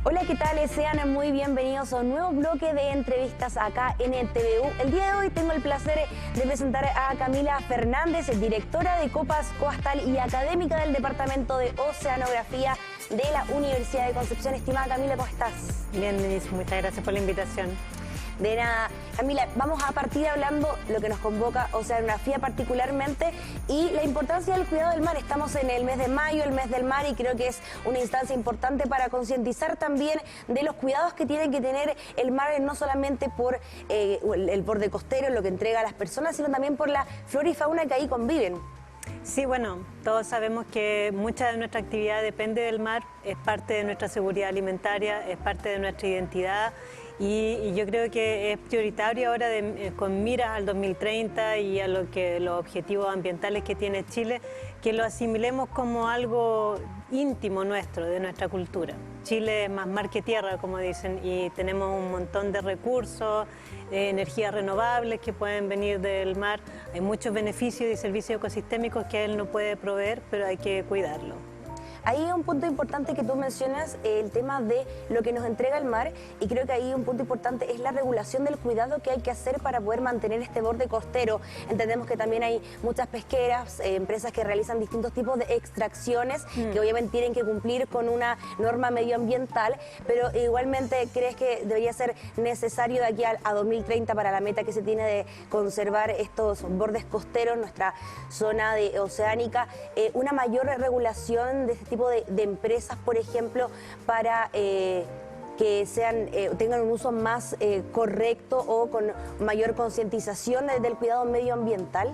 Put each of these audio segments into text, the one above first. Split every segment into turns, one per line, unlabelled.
Hola, ¿qué tal? Sean muy bienvenidos a un nuevo bloque de entrevistas acá en el TVU. El día de hoy tengo el placer de presentar a Camila Fernández, directora de Copas Coastal y académica del Departamento de Oceanografía de la Universidad de Concepción. Estimada Camila, ¿cómo estás?
Bien, Denise, muchas gracias por la invitación.
De nada. Camila, vamos a partir hablando lo que nos convoca oceanografía particularmente y la importancia del cuidado del mar. Estamos en el mes de mayo, el mes del mar, y creo que es una instancia importante para concientizar también de los cuidados que tiene que tener el mar, no solamente por el borde costero, lo que entrega a las personas, sino también por la flora y fauna que ahí conviven.
Sí, bueno, todos sabemos que mucha de nuestra actividad depende del mar, es parte de nuestra seguridad alimentaria, es parte de nuestra identidad. Y yo creo que es prioritario ahora, con miras al 2030 y a los objetivos ambientales que tiene Chile, que lo asimilemos como algo íntimo nuestro, de nuestra cultura. Chile es más mar que tierra, como dicen, y tenemos un montón de recursos, energías renovables que pueden venir del mar. Hay muchos beneficios y servicios ecosistémicos que él no puede proveer, pero hay que cuidarlo.
Ahí un punto importante que tú mencionas, el tema de lo que nos entrega el mar, y creo que ahí un punto importante es la regulación del cuidado que hay que hacer para poder mantener este borde costero. Entendemos que también hay muchas pesqueras, empresas que realizan distintos tipos de extracciones que obviamente tienen que cumplir con una norma medioambiental, pero igualmente ¿crees que debería ser necesario de aquí a 2030 para la meta que se tiene de conservar estos bordes costeros, nuestra zona oceánica, una mayor regulación de este tipo de empresas, por ejemplo, para que tengan un uso más correcto o con mayor concientización del cuidado medioambiental?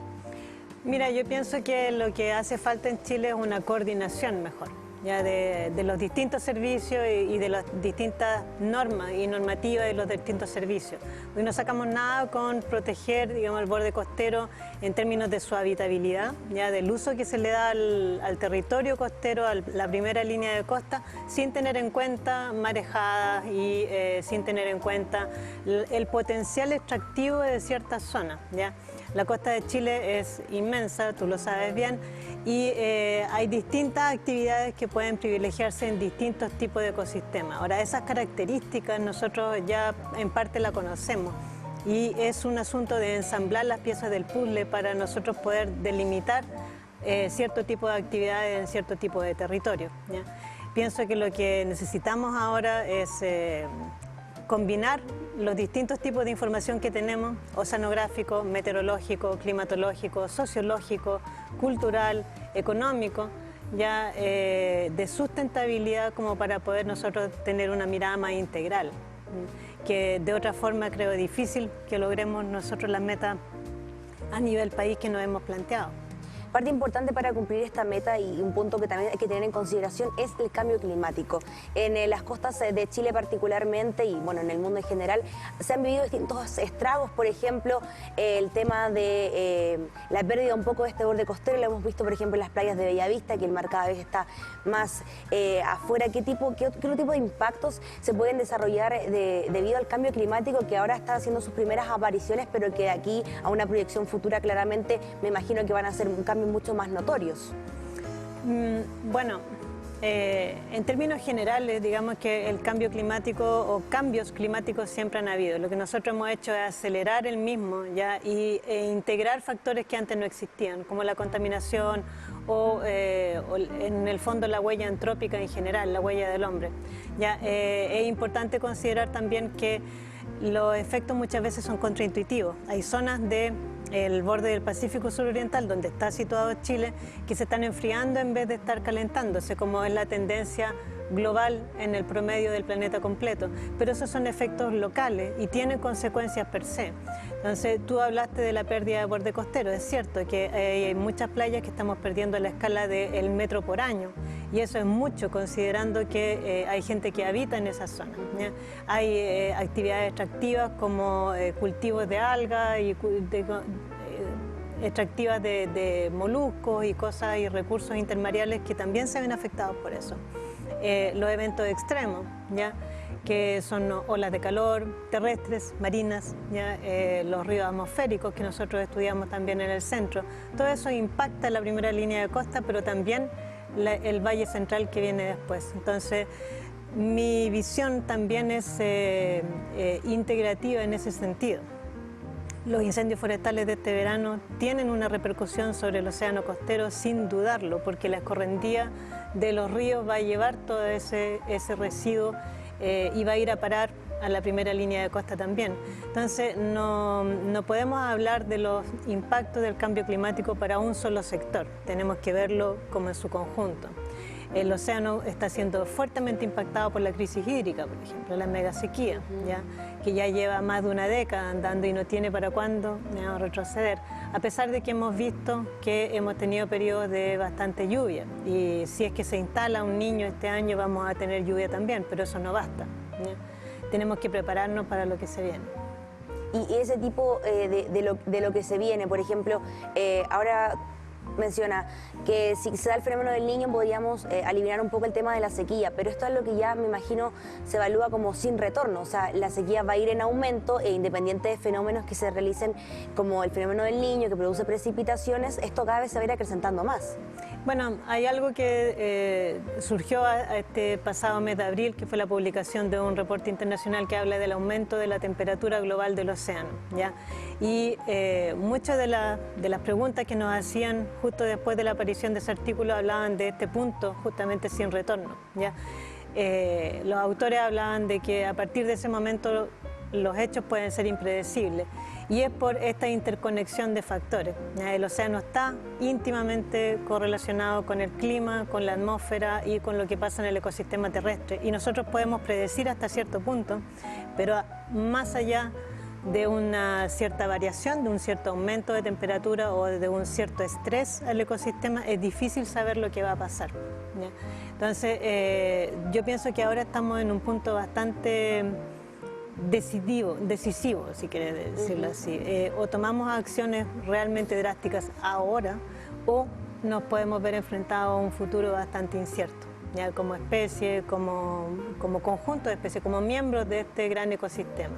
Mira, yo pienso que lo que hace falta en Chile es una coordinación mejor, ya de los distintos servicios y de las distintas normas y normativas de los distintos servicios. Hoy no sacamos nada con proteger, digamos, el borde costero en términos de su habitabilidad, ya del uso que se le da al territorio costero, a la primera línea de costa, sin tener en cuenta marejadas y sin tener en cuenta el potencial extractivo de ciertas zonas, ¿ya? La costa de Chile es inmensa, tú lo sabes bien, y hay distintas actividades que pueden privilegiarse en distintos tipos de ecosistemas. Ahora, esas características nosotros ya en parte la conocemos y es un asunto de ensamblar las piezas del puzzle para nosotros poder delimitar cierto tipo de actividades en cierto tipo de territorio, ¿ya? Pienso que lo que necesitamos ahora es combinar los distintos tipos de información que tenemos, oceanográfico, meteorológico, climatológico, sociológico, cultural, económico, ya de sustentabilidad, como para poder nosotros tener una mirada más integral, que de otra forma creo difícil que logremos nosotros las metas a nivel país que nos hemos planteado.
Parte importante para cumplir esta meta y un punto que también hay que tener en consideración es el cambio climático. En las costas de Chile particularmente y bueno, en el mundo en general se han vivido distintos estragos, por ejemplo, el tema de la pérdida un poco de este borde costero, lo hemos visto por ejemplo en las playas de Bellavista, que el mar cada vez está más afuera. ¿Qué otro tipo de impactos se pueden desarrollar debido al cambio climático que ahora está haciendo sus primeras apariciones, pero que de aquí a una proyección futura claramente me imagino que van a ser un cambio mucho más notorios?
Bueno, en términos generales, digamos que el cambio climático o cambios climáticos siempre han habido. Lo que nosotros hemos hecho es acelerar el mismo, ¿ya? E integrar factores que antes no existían, como la contaminación o en el fondo la huella antrópica en general, la huella del hombre, ¿ya? Es importante considerar también que los efectos muchas veces son contraintuitivos. Hay zonas del borde del Pacífico suroriental, donde está situado Chile, que se están enfriando en vez de estar calentándose, como es la tendencia global en el promedio del planeta completo. Pero esos son efectos locales y tienen consecuencias per se. Entonces, tú hablaste de la pérdida de borde costero. Es cierto que hay muchas playas que estamos perdiendo la escala del metro por año, y eso es mucho considerando que hay gente que habita en esa zona, ¿ya? Hay actividades extractivas como cultivos de algas y extractivas de moluscos y cosas y recursos intermareales que también se ven afectados por eso. Los eventos extremos, ¿ya? Que son olas de calor terrestres, marinas, ¿ya? Los ríos atmosféricos que nosotros estudiamos también en el centro. Todo eso impacta la primera línea de costa, pero también el valle central que viene después. Entonces, mi visión también es integrativa en ese sentido. Los incendios forestales de este verano tienen una repercusión sobre el océano costero sin dudarlo, porque la escorrentía de los ríos va a llevar todo ese residuo y va a ir a parar a la primera línea de costa también. Entonces no podemos hablar de los impactos del cambio climático para un solo sector, tenemos que verlo como en su conjunto. El océano está siendo fuertemente impactado por la crisis hídrica, por ejemplo, la megasequía, que ya lleva más de una década andando y no tiene para cuándo retroceder, a pesar de que hemos visto que hemos tenido periodos de bastante lluvia, y si es que se instala un niño este año vamos a tener lluvia también, pero eso no basta, ¿ya? Tenemos que prepararnos para lo que se viene.
Y ese tipo de lo que se viene, por ejemplo, ahora menciona que si se da el fenómeno del Niño podríamos aliviar un poco el tema de la sequía, pero esto es lo que ya me imagino se evalúa como sin retorno, o sea, la sequía va a ir en aumento e independiente de fenómenos que se realicen como el fenómeno del Niño que produce precipitaciones, esto cada vez se va a ir acrecentando más.
Bueno, hay algo que surgió este pasado mes de abril, que fue la publicación de un reporte internacional que habla del aumento de la temperatura global del océano, ¿ya? Y muchas de las preguntas que nos hacían justo después de la aparición de ese artículo hablaban de este punto justamente sin retorno, ¿ya? Los autores hablaban de que a partir de ese momento los hechos pueden ser impredecibles, y es por esta interconexión de factores. El océano está íntimamente correlacionado con el clima, con la atmósfera y con lo que pasa en el ecosistema terrestre, y nosotros podemos predecir hasta cierto punto, pero más allá de una cierta variación, de un cierto aumento de temperatura o de un cierto estrés al ecosistema, es difícil saber lo que va a pasar, ¿ya? Entonces, yo pienso que ahora estamos en un punto bastante decisivo, si quieres decirlo así. O tomamos acciones realmente drásticas ahora, o nos podemos ver enfrentados a un futuro bastante incierto, ya como especie, como conjunto de especies, como miembros de este gran ecosistema.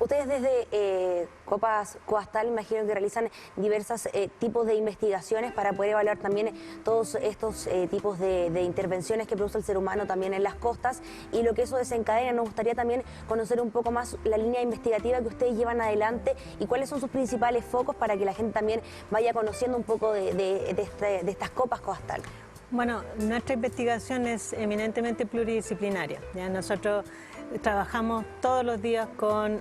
Ustedes desde Copas Coastal imagino que realizan diversos tipos de investigaciones para poder evaluar también todos estos tipos de intervenciones que produce el ser humano también en las costas y lo que eso desencadena. Nos gustaría también conocer un poco más la línea investigativa que ustedes llevan adelante y cuáles son sus principales focos para que la gente también vaya conociendo un poco de estas Copas Coastal.
Bueno, nuestra investigación es eminentemente pluridisciplinaria, ¿ya? Nosotros trabajamos todos los días con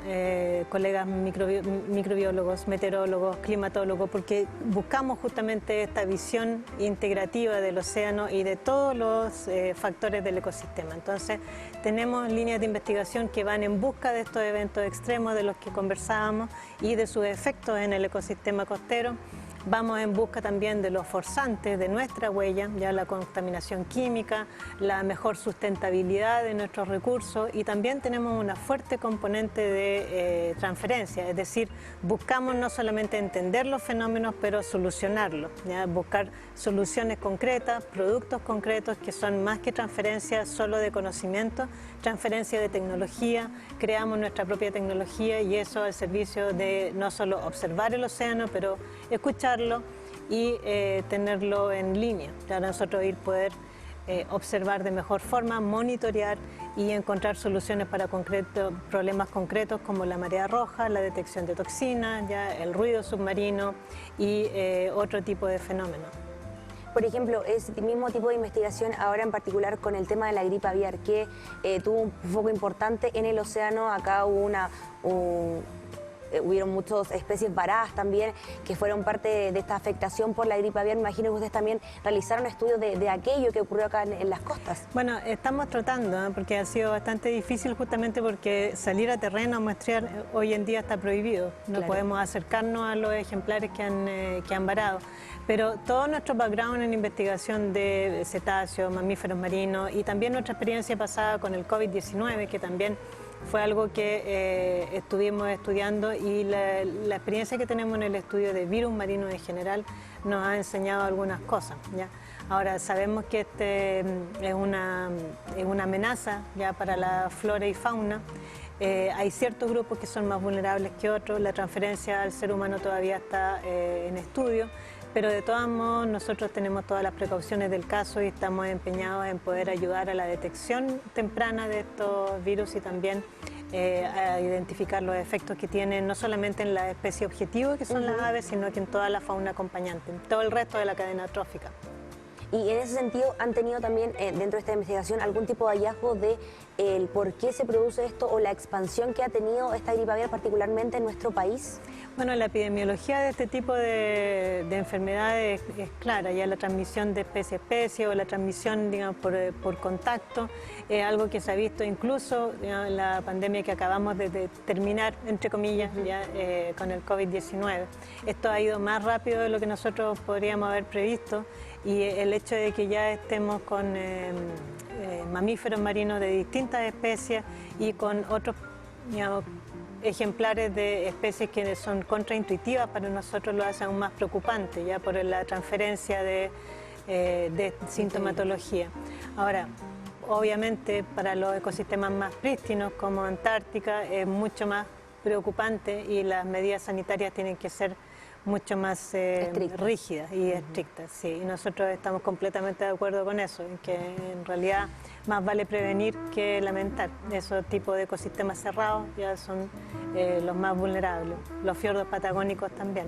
colegas microbiólogos, meteorólogos, climatólogos, porque buscamos justamente esta visión integrativa del océano y de todos los factores del ecosistema. Entonces, tenemos líneas de investigación que van en busca de estos eventos extremos de los que conversábamos y de sus efectos en el ecosistema costero. Vamos en busca también de los forzantes de nuestra huella, ya la contaminación química, la mejor sustentabilidad de nuestros recursos, y también tenemos una fuerte componente de transferencia, es decir, buscamos no solamente entender los fenómenos, pero solucionarlos, ya buscar soluciones concretas, productos concretos que son más que transferencia solo de conocimiento, transferencia de tecnología, creamos nuestra propia tecnología y eso al servicio de no solo observar el océano, pero escucharlo y tenerlo en línea, para nosotros poder observar de mejor forma, monitorear y encontrar soluciones para problemas concretos como la marea roja, la detección de toxinas, ya el ruido submarino y otro tipo de fenómenos.
Por ejemplo, ese mismo tipo de investigación ahora en particular con el tema de la gripe aviar, que tuvo un foco importante en el océano. Acá hubo hubieron muchas especies varadas también que fueron parte de esta afectación por la gripe aviar. Me imagino que ustedes también realizaron estudios de aquello que ocurrió acá en las costas.
Bueno, estamos tratando, porque ha sido bastante difícil justamente porque salir a terreno a muestrear hoy en día está prohibido. No
Claro.
podemos acercarnos a los ejemplares que han varado. Pero todo nuestro background en investigación de cetáceos, mamíferos marinos y también nuestra experiencia pasada con el COVID-19, que también fue algo que estuvimos estudiando, y la experiencia que tenemos en el estudio de virus marinos en general nos ha enseñado algunas cosas, ¿ya? Ahora sabemos que este es una amenaza ya para la flora y fauna. Hay ciertos grupos que son más vulnerables que otros, la transferencia al ser humano todavía está en estudio, Pero de todos modos nosotros tenemos todas las precauciones del caso y estamos empeñados en poder ayudar a la detección temprana de estos virus y también a identificar los efectos que tienen no solamente en la especie objetivo, que son las aves, sino que en toda la fauna acompañante, en todo el resto de la cadena trófica.
Y en ese sentido, ¿han tenido también dentro de esta investigación algún tipo de hallazgo de el por qué se produce esto o la expansión que ha tenido esta gripe aviar particularmente en nuestro país?
Bueno, la epidemiología de este tipo de enfermedades es clara, ya la transmisión de especie a especie o la transmisión, digamos, por contacto, es algo que se ha visto incluso, digamos, en la pandemia que acabamos de terminar, entre comillas, ya, con el COVID-19. Esto ha ido más rápido de lo que nosotros podríamos haber previsto y el hecho de que ya estemos con mamíferos marinos de distintas especies y con otros, digamos, ejemplares de especies que son contraintuitivas para nosotros lo hace aún más preocupante, ya por la transferencia de sintomatología. Ahora, obviamente para los ecosistemas más prístinos como Antártica es mucho más preocupante y las medidas sanitarias tienen que ser mucho más rígidas y estrictas. Sí, y nosotros estamos completamente de acuerdo con eso, en que en realidad más vale prevenir que lamentar. Esos tipos de ecosistemas cerrados ya son los más vulnerables, los fiordos patagónicos también.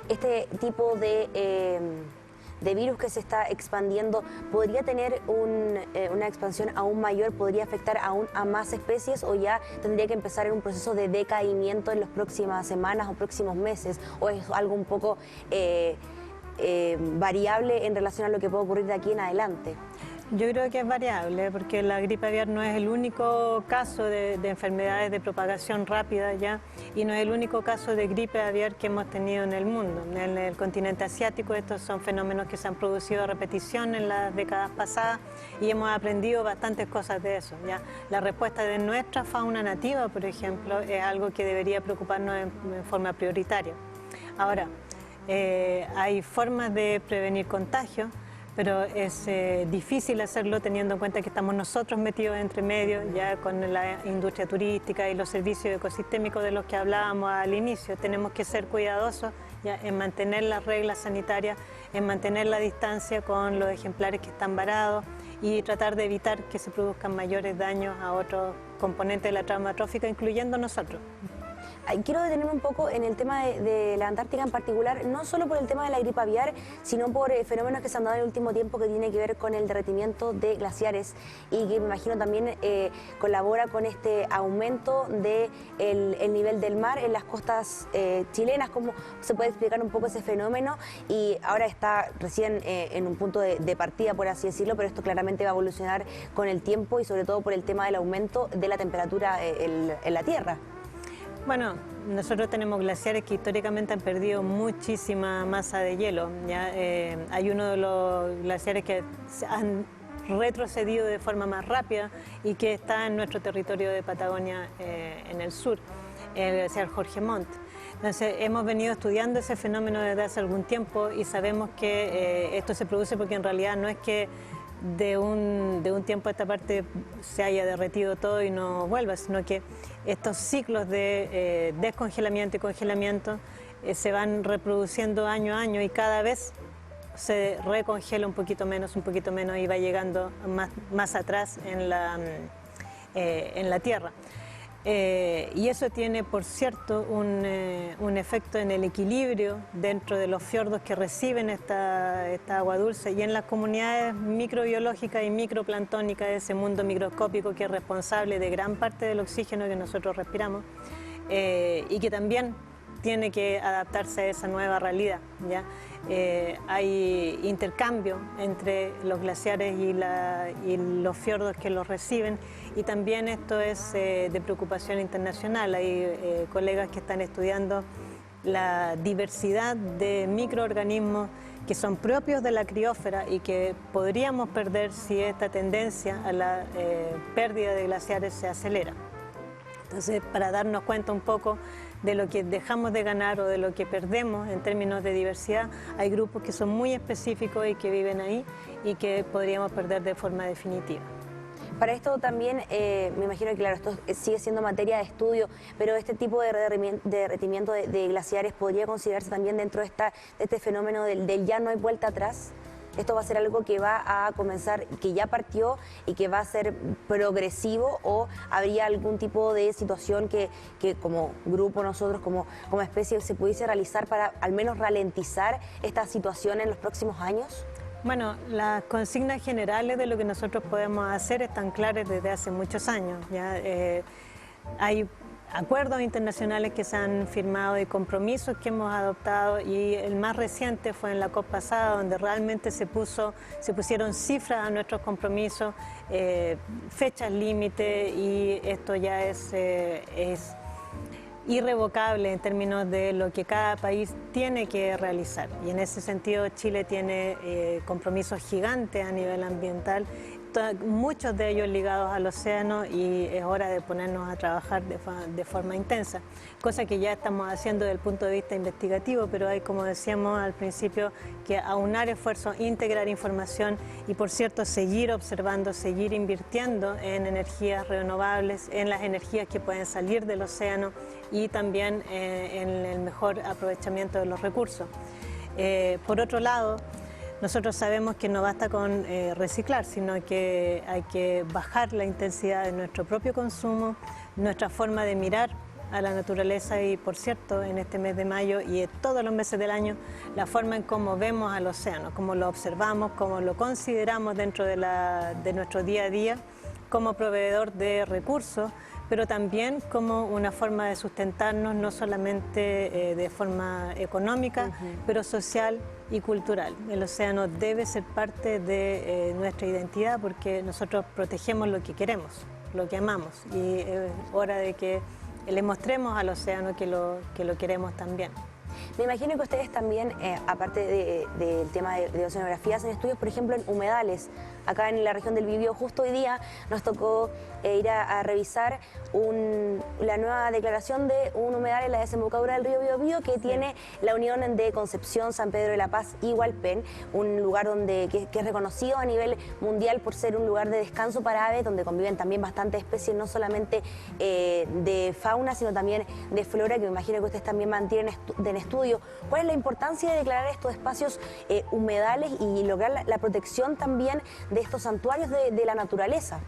Este tipo de virus que se está expandiendo, ¿podría tener una expansión aún mayor? ¿Podría afectar aún a más especies o ya tendría que empezar en un proceso de decaimiento en las próximas semanas o próximos meses? ¿O es algo un poco variable en relación a lo que puede ocurrir de aquí en adelante?
Yo creo que es variable, porque la gripe aviar no es el único caso de enfermedades de propagación rápida ya, y no es el único caso de gripe aviar que hemos tenido en el mundo. En el continente asiático estos son fenómenos que se han producido a repetición en las décadas pasadas y hemos aprendido bastantes cosas de eso. ¿Ya? La respuesta de nuestra fauna nativa, por ejemplo, es algo que debería preocuparnos en forma prioritaria. Ahora, hay formas de prevenir contagios, pero es difícil hacerlo teniendo en cuenta que estamos nosotros metidos entre medio ya con la industria turística y los servicios ecosistémicos de los que hablábamos al inicio. Tenemos que ser cuidadosos ya en mantener las reglas sanitarias, en mantener la distancia con los ejemplares que están varados y tratar de evitar que se produzcan mayores daños a otros componentes de la trama trófica, incluyendo nosotros.
Quiero detenerme un poco en el tema de la Antártica en particular, no solo por el tema de la gripe aviar, sino por fenómenos que se han dado en el último tiempo que tiene que ver con el derretimiento de glaciares y que me imagino también colabora con este aumento del nivel del mar en las costas chilenas. ¿Cómo se puede explicar un poco ese fenómeno? Y ahora está recién en un punto de partida, por así decirlo, pero esto claramente va a evolucionar con el tiempo y sobre todo por el tema del aumento de la temperatura en la Tierra.
Bueno, nosotros tenemos glaciares que históricamente han perdido muchísima masa de hielo. ¿Ya? Hay uno de los glaciares que han retrocedido de forma más rápida y que está en nuestro territorio de Patagonia en el sur, el glaciar Jorge Montt. Entonces, hemos venido estudiando ese fenómeno desde hace algún tiempo y sabemos que esto se produce porque en realidad no es que de un tiempo a esta parte se haya derretido todo y no vuelva, sino que estos ciclos de descongelamiento y congelamiento se van reproduciendo año a año y cada vez se recongela un poquito menos y va llegando más atrás en la Tierra. Y eso tiene, por cierto, un efecto en el equilibrio dentro de los fiordos que reciben esta agua dulce y en las comunidades microbiológicas y microplanctónicas de ese mundo microscópico que es responsable de gran parte del oxígeno que nosotros respiramos y que también tiene que adaptarse a esa nueva realidad, ¿ya? Hay intercambio entre los glaciares y los fiordos que los reciben y también esto es de preocupación internacional. Hay colegas que están estudiando la diversidad de microorganismos que son propios de la criósfera y que podríamos perder si esta tendencia a la pérdida de glaciares se acelera. Entonces, para darnos cuenta un poco de lo que dejamos de ganar o de lo que perdemos en términos de diversidad, hay grupos que son muy específicos y que viven ahí y que podríamos perder de forma definitiva.
Para esto también, me imagino que claro, esto sigue siendo materia de estudio, pero este tipo de derretimiento de glaciares podría considerarse también dentro de este fenómeno del ya no hay vuelta atrás. Esto va a ser algo que va a comenzar, que ya partió y que va a ser progresivo, o habría algún tipo de situación que como grupo, nosotros como especie, se pudiese realizar para al menos ralentizar esta situación en los próximos años.
Bueno, las consignas generales de lo que nosotros podemos hacer están claras desde hace muchos años. ¿Ya? Hay acuerdos internacionales que se han firmado y compromisos que hemos adoptado, y el más reciente fue en la COP pasada, donde realmente se pusieron cifras a nuestros compromisos, fechas límite, y esto ya es irrevocable en términos de lo que cada país tiene que realizar. Y en ese sentido Chile tiene compromisos gigantes a nivel ambiental, muchos de ellos ligados al océano, y es hora de ponernos a trabajar de forma intensa, cosa que ya estamos haciendo desde el punto de vista investigativo, pero hay, como decíamos al principio, que aunar esfuerzos, integrar información y, por cierto, seguir observando, seguir invirtiendo en energías renovables, en las energías que pueden salir del océano, y también en el mejor aprovechamiento de los recursos. Por otro lado, nosotros sabemos que no basta con reciclar, sino que hay que bajar la intensidad de nuestro propio consumo, nuestra forma de mirar a la naturaleza, y, por cierto, en este mes de mayo y en todos los meses del año, la forma en cómo vemos al océano, cómo lo observamos, cómo lo consideramos dentro de nuestro día a día como proveedor de recursos, pero también como una forma de sustentarnos, no solamente de forma económica, pero social y cultural. El océano debe ser parte de nuestra identidad, porque nosotros protegemos lo que queremos, lo que amamos, y es hora de que le mostremos al océano que lo queremos también.
Me imagino que ustedes también, aparte del tema de oceanografía, hacen estudios, por ejemplo, en humedales. Acá en la región del Biobío, justo hoy día nos tocó ir a revisar la nueva declaración de un humedal en la desembocadura del río Biobío, que tiene la unión de Concepción, San Pedro de la Paz y Hualpén, un lugar que es reconocido a nivel mundial por ser un lugar de descanso para aves, donde conviven también bastantes especies, no solamente de fauna, sino también de flora, que me imagino que ustedes también mantienen en estudio. ¿Cuál es la importancia de declarar estos espacios humedales y lograr la protección también de estos santuarios de la naturaleza?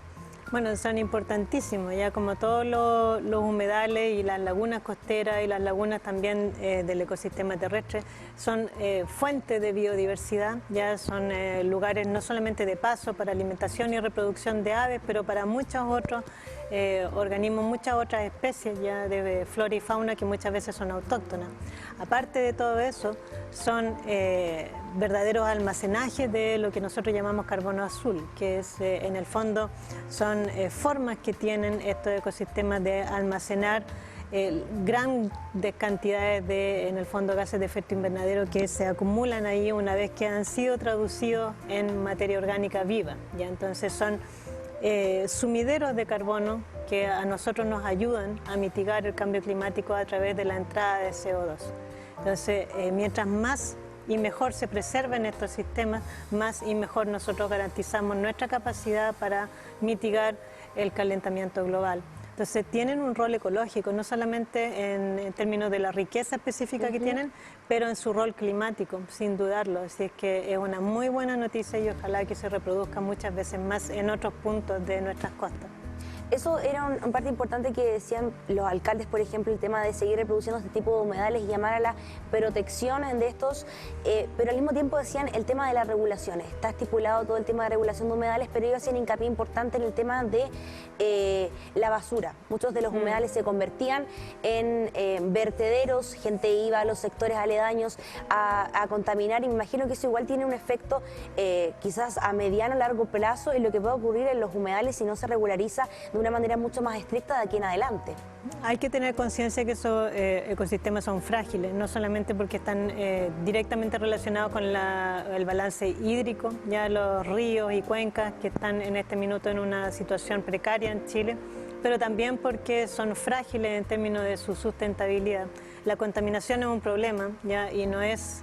Bueno, son importantísimos, ya como todos los humedales y las lagunas costeras y las lagunas también del ecosistema terrestre, son fuentes de biodiversidad, ya son lugares no solamente de paso para alimentación y reproducción de aves, pero para muchos otros organismos, muchas otras especies ya de flora y fauna que muchas veces son autóctonas. Aparte de todo eso, son verdaderos almacenajes de lo que nosotros llamamos carbono azul, que es en el fondo son formas que tienen estos ecosistemas de almacenar grandes cantidades de, en el fondo, gases de efecto invernadero que se acumulan ahí una vez que han sido traducidos en materia orgánica viva. ¿Ya? Entonces son sumideros de carbono que a nosotros nos ayudan a mitigar el cambio climático a través de la entrada de CO2. Entonces, mientras más y mejor se preserven estos sistemas, más y mejor nosotros garantizamos nuestra capacidad para mitigar el calentamiento global. Entonces tienen un rol ecológico, no solamente en términos de la riqueza específica que tienen, pero en su rol climático, sin dudarlo. Así es que es una muy buena noticia, y ojalá que se reproduzca muchas veces más en otros puntos de nuestras costas.
Eso era una parte importante que decían los alcaldes, por ejemplo, el tema de seguir reproduciendo este tipo de humedales y llamar a la protección de estos, pero al mismo tiempo decían el tema de las regulaciones. Está estipulado todo el tema de regulación de humedales, pero ellos hacían hincapié importante en el tema de la basura. Muchos de los humedales se convertían en vertederos, gente iba a los sectores aledaños a contaminar, y me imagino que eso igual tiene un efecto quizás a mediano o largo plazo en lo que puede ocurrir en los humedales si no se regulariza de una manera mucho más estricta de aquí en adelante.
Hay que tener conciencia que esos ecosistemas son frágiles, no solamente porque están directamente relacionados con el balance hídrico, ya los ríos y cuencas que están en este minuto en una situación precaria en Chile, pero también porque son frágiles en términos de su sustentabilidad. La contaminación es un problema, ¿ya? Y no es...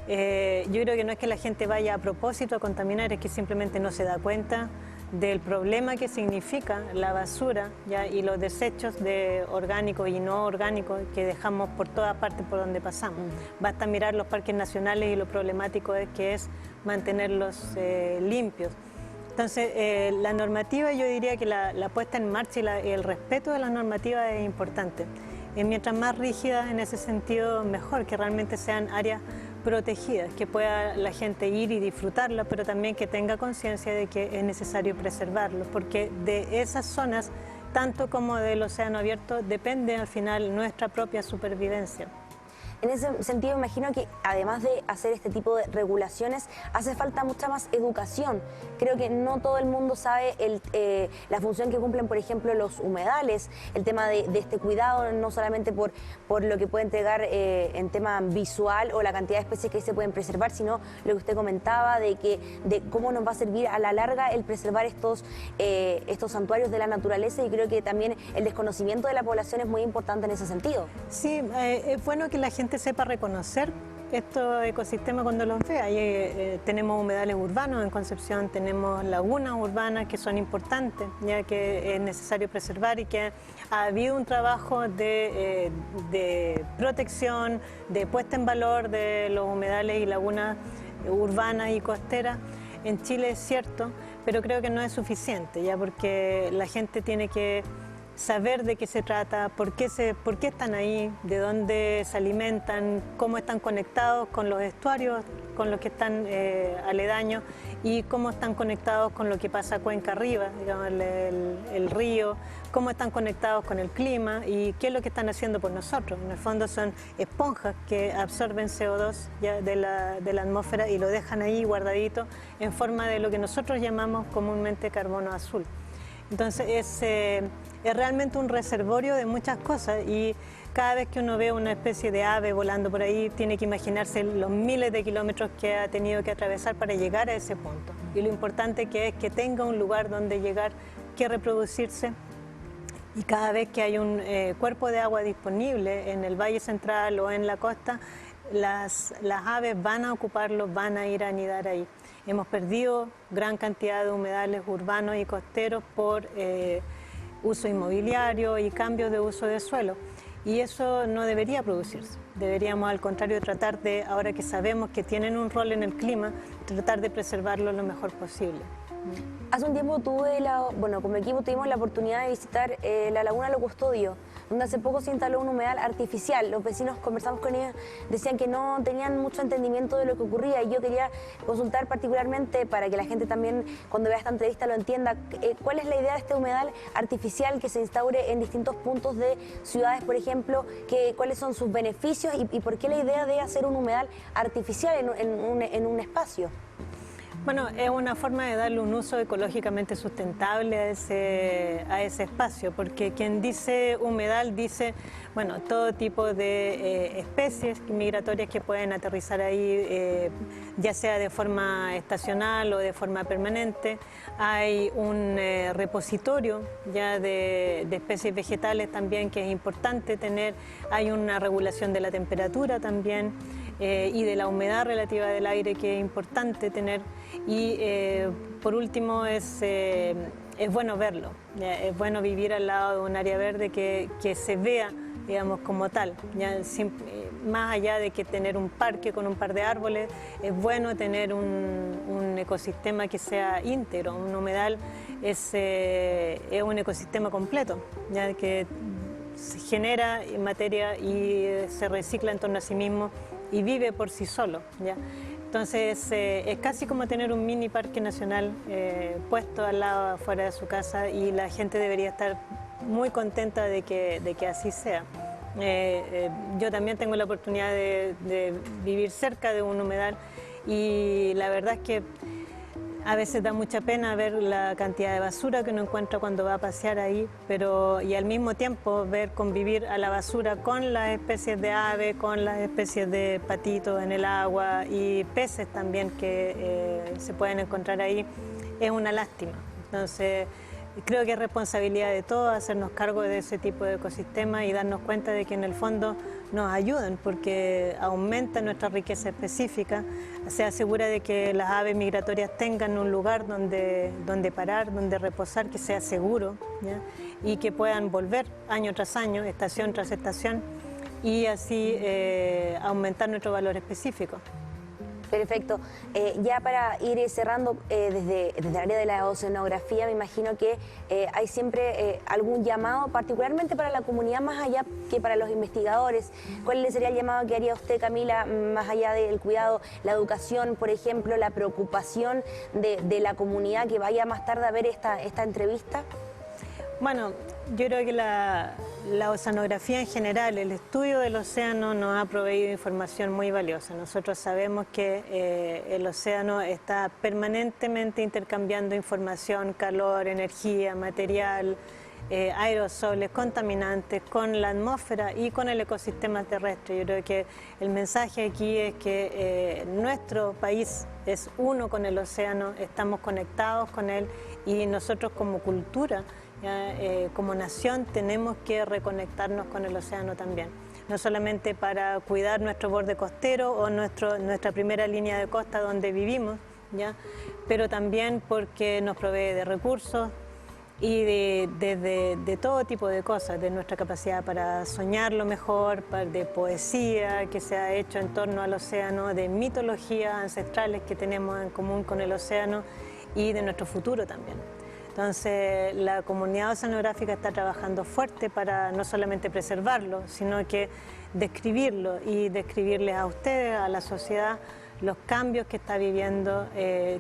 yo creo que no es que la gente vaya a propósito a contaminar, es que simplemente no se da cuenta del problema que significa la basura, ¿ya? Y los desechos de orgánicos y no orgánicos que dejamos por todas partes por donde pasamos. Basta mirar los parques nacionales y lo problemático que es mantenerlos limpios. Entonces, la normativa, yo diría que la puesta en marcha y el respeto de las normativas es importante. Mientras más rígidas en ese sentido, mejor, que realmente sean áreas protegidas, que pueda la gente ir y disfrutarlas, pero también que tenga conciencia de que es necesario preservarlos, porque de esas zonas, tanto como del océano abierto, depende al final nuestra propia supervivencia.
En ese sentido, imagino que además de hacer este tipo de regulaciones, hace falta mucha más educación. Creo que no todo el mundo sabe la función que cumplen, por ejemplo, los humedales, el tema de este cuidado, no solamente por lo que puede entregar en tema visual o la cantidad de especies que se pueden preservar, sino lo que usted comentaba de cómo nos va a servir a la larga el preservar estos santuarios de la naturaleza, y creo que también el desconocimiento de la población es muy importante en ese sentido.
Sí, es bueno que la gente sepa reconocer estos ecosistemas cuando los ve. Ahí tenemos humedales urbanos en Concepción, tenemos lagunas urbanas que son importantes, ya que es necesario preservar, y que ha habido un trabajo de protección, de puesta en valor de los humedales y lagunas urbanas y costeras. En Chile es cierto, pero creo que no es suficiente, ya, porque la gente tiene que saber de qué se trata, por qué están ahí, de dónde se alimentan, cómo están conectados con los estuarios, con los que están aledaños, y cómo están conectados con lo que pasa cuenca arriba, digamos, el río, cómo están conectados con el clima y qué es lo que están haciendo por nosotros. En el fondo son esponjas que absorben CO2 ya de la atmósfera y lo dejan ahí guardadito en forma de lo que nosotros llamamos comúnmente carbono azul. Entonces es realmente un reservorio de muchas cosas, y cada vez que uno ve una especie de ave volando por ahí, tiene que imaginarse los miles de kilómetros que ha tenido que atravesar para llegar a ese punto. Y lo importante que es que tenga un lugar donde llegar, que reproducirse, y cada vez que hay un cuerpo de agua disponible en el Valle Central o en la costa, las aves van a ocuparlo, van a ir a anidar ahí. Hemos perdido gran cantidad de humedales urbanos y costeros por uso inmobiliario y cambios de uso de suelo. Y eso no debería producirse. Deberíamos, al contrario, tratar de, ahora que sabemos que tienen un rol en el clima, tratar de preservarlo lo mejor posible.
Hace un tiempo como equipo tuvimos la oportunidad de visitar la Laguna Lo Custodio, donde hace poco se instaló un humedal artificial. Los vecinos, conversamos con ellos, decían que no tenían mucho entendimiento de lo que ocurría, y yo quería consultar particularmente, para que la gente también cuando vea esta entrevista lo entienda, cuál es la idea de este humedal artificial que se instaure en distintos puntos de ciudades, por ejemplo, cuáles son sus beneficios y por qué la idea de hacer un humedal artificial en un espacio.
Bueno, es una forma de darle un uso ecológicamente sustentable a ese espacio, porque quien dice humedal dice, bueno, todo tipo de especies migratorias que pueden aterrizar ahí, ya sea de forma estacional o de forma permanente. Hay un repositorio ya de especies vegetales también que es importante tener. Hay una regulación de la temperatura también, y de la humedad relativa del aire, que es importante tener. Y por último es bueno verlo, es bueno vivir al lado de un área verde que se vea, digamos, como tal, más allá de que tener un parque con un par de árboles. Es bueno tener un ecosistema que sea íntegro. Un humedal es un ecosistema completo, ya que se genera materia y se recicla en torno a sí mismo y vive por sí solo, ¿ya? Entonces es casi como tener un mini parque nacional puesto al lado, afuera de su casa, y la gente debería estar muy contenta de que así sea. Yo también tengo la oportunidad de vivir cerca de un humedal, y la verdad es que a veces da mucha pena ver la cantidad de basura que uno encuentra cuando va a pasear ahí, y al mismo tiempo ver convivir a la basura con las especies de aves, con las especies de patitos en el agua y peces también que se pueden encontrar ahí, es una lástima. Entonces, creo que es responsabilidad de todos hacernos cargo de ese tipo de ecosistemas y darnos cuenta de que en el fondo nos ayudan porque aumentan nuestra riqueza específica, se asegura de que las aves migratorias tengan un lugar donde parar, donde reposar, que sea seguro, ¿ya? Y que puedan volver año tras año, estación tras estación, y así aumentar nuestro valor específico.
Perfecto. Ya para ir cerrando, desde el área de la oceanografía, me imagino que hay siempre algún llamado, particularmente para la comunidad, más allá que para los investigadores. ¿Cuál sería el llamado que haría usted, Camila, más allá del cuidado, la educación, por ejemplo, la preocupación de la comunidad que vaya más tarde a ver esta entrevista?
Bueno, yo creo que la oceanografía en general, el estudio del océano nos ha proveído información muy valiosa. Nosotros sabemos que el océano está permanentemente intercambiando información, calor, energía, material, aerosoles, contaminantes con la atmósfera y con el ecosistema terrestre. Yo creo que el mensaje aquí es que nuestro país es uno con el océano, estamos conectados con él y nosotros como cultura, como nación, tenemos que reconectarnos con el océano también. No solamente para cuidar nuestro borde costero o nuestra primera línea de costa donde vivimos, ¿ya? Pero también porque nos provee de recursos y de todo tipo de cosas, de nuestra capacidad para soñarlo mejor, de poesía que se ha hecho en torno al océano, de mitologías ancestrales que tenemos en común con el océano y de nuestro futuro también. Entonces, la comunidad oceanográfica está trabajando fuerte para no solamente preservarlo, sino que describirlo y describirles a ustedes, a la sociedad, los cambios que está viviendo.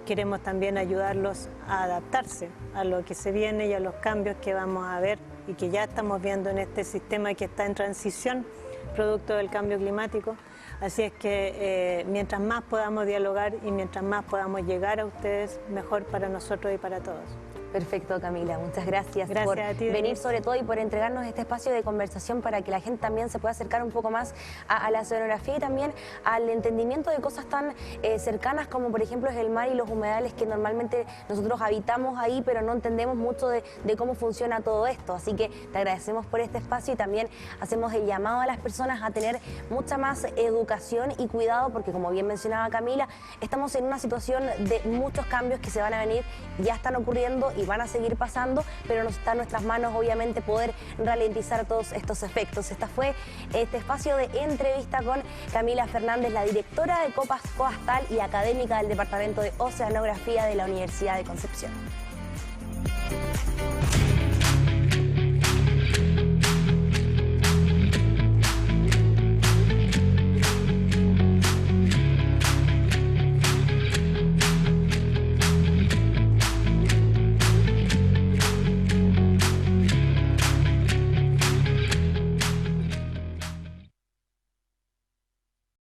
Queremos también ayudarlos a adaptarse a lo que se viene y a los cambios que vamos a ver y que ya estamos viendo en este sistema que está en transición, producto del cambio climático. Así es que mientras más podamos dialogar y mientras más podamos llegar a ustedes, mejor para nosotros y para todos.
Perfecto, Camila. Muchas gracias,
por
a ti, venir sobre todo y por entregarnos este espacio de conversación para que la gente también se pueda acercar un poco más a la oceanografía y también al entendimiento de cosas tan cercanas como por ejemplo es el mar y los humedales que normalmente nosotros habitamos ahí pero no entendemos mucho de cómo funciona todo esto. Así que te agradecemos por este espacio y también hacemos el llamado a las personas a tener mucha más educación y cuidado porque como bien mencionaba Camila, estamos en una situación de muchos cambios que se van a venir, ya están ocurriendo y van a seguir pasando, pero está en nuestras manos obviamente poder ralentizar todos estos efectos. Este fue este espacio de entrevista con Camila Fernández, la directora de Copas Coastal y académica del Departamento de Oceanografía de la Universidad de Concepción.